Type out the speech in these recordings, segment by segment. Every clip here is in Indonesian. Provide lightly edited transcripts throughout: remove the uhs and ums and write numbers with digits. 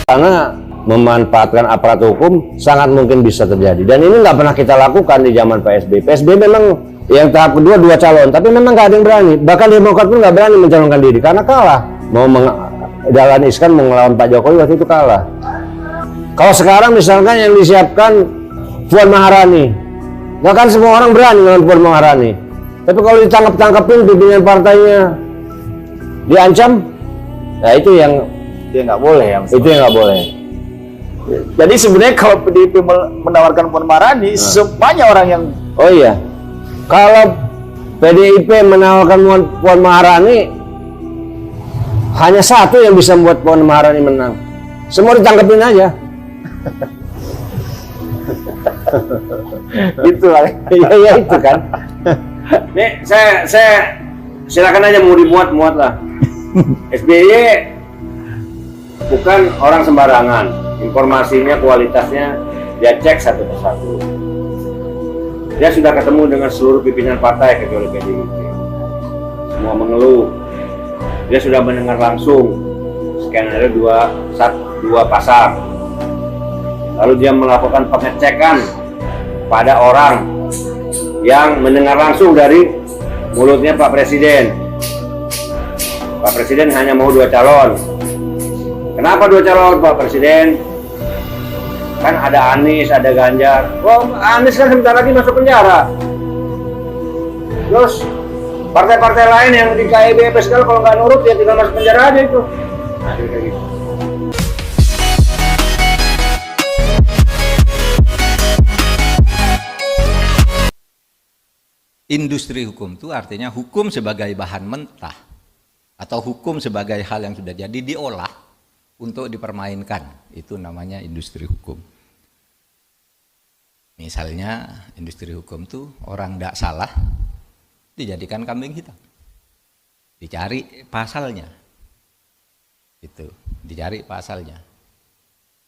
Karena memanfaatkan aparat hukum sangat mungkin bisa terjadi, dan ini nggak pernah kita lakukan di zaman PSB. PSB memang yang tahap kedua 2 calon, tapi memang nggak ada yang berani, bahkan Demokrat pun nggak berani mencalonkan diri karena kalah. Dahlan Iskan mau melawan Pak Jokowi waktu itu kalah. Kalau sekarang misalkan yang disiapkan Puan Maharani, nggak kan semua orang berani melawan Puan Maharani, tapi kalau ditangkap-tangkapin pimpinan partainya diancam, nah itu yang nggak boleh yang itu yang nggak boleh. Jadi sebenarnya kalau PDIP menawarkan Puan Maharani, semuanya orang yang Oh iya, kalau PDIP menawarkan Puan Maharani, hanya satu yang bisa membuat Puan Maharani menang. Semua ditangkapin aja. itu lah. Iya itu kan. Nih saya silakan aja mau dimuat lah. SBY bukan orang sembarangan. Informasinya, kualitasnya dia cek satu persatu. Dia sudah ketemu dengan seluruh pimpinan partai kecuali PDIP. Semua mengeluh. Dia sudah mendengar langsung skenario dua pasar. Lalu dia melakukan pengecekan pada orang yang mendengar langsung dari mulutnya Pak Presiden. Pak Presiden hanya mau 2 calon. Kenapa 2 calon Pak Presiden? Kan ada Anies, ada Ganjar. Oh, Anies kan sebentar lagi masuk penjara. Terus partai-partai lain yang di KIB segala kalau nggak nurut ya tinggal masuk penjara aja itu. Nah, kayak gitu. Industri hukum itu artinya hukum sebagai bahan mentah atau hukum sebagai hal yang sudah jadi diolah untuk dipermainkan. Itu namanya industri hukum. Misalnya industri hukum itu orang tidak salah dijadikan kambing hitam, dicari pasalnya, itu dicari pasalnya,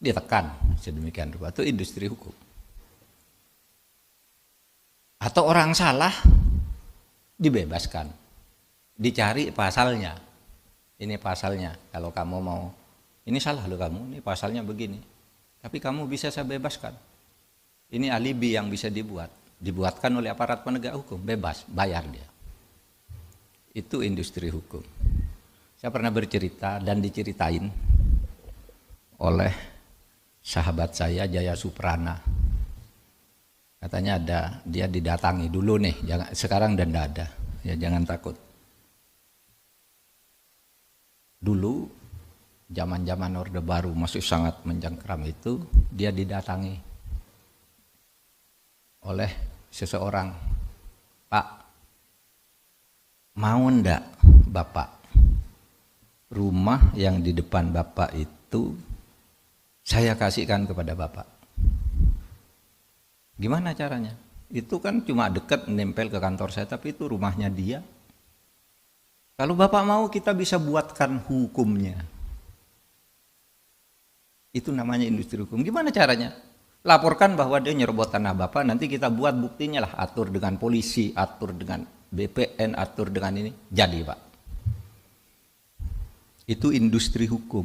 ditekan sedemikian rupa, itu industri hukum. Atau orang salah dibebaskan, dicari pasalnya, ini pasalnya, kalau kamu mau, ini salah loh kamu, ini pasalnya begini, tapi kamu bisa saya bebaskan, ini alibi yang bisa dibuatkan oleh aparat penegak hukum, bebas, bayar dia. Itu industri hukum. Saya pernah bercerita dan diceritain oleh sahabat saya Jaya Suprana. Katanya dia didatangi dulu nih, sekarang dan tidak ada, ya jangan takut. Dulu zaman-zaman Orde Baru masih sangat mencengkram itu, dia didatangi oleh seseorang, Pak, mau ndak Bapak rumah yang di depan Bapak itu saya kasihkan kepada Bapak? Gimana caranya? Itu kan cuma dekat nempel ke kantor saya, tapi itu rumahnya dia. Kalau Bapak mau kita bisa buatkan hukumnya. Itu namanya industri hukum. Gimana caranya? Laporkan bahwa dia nyerobot tanah Bapak, nanti kita buat buktinya lah, atur dengan polisi, atur dengan BPN, atur dengan ini, jadi Pak. Itu industri hukum.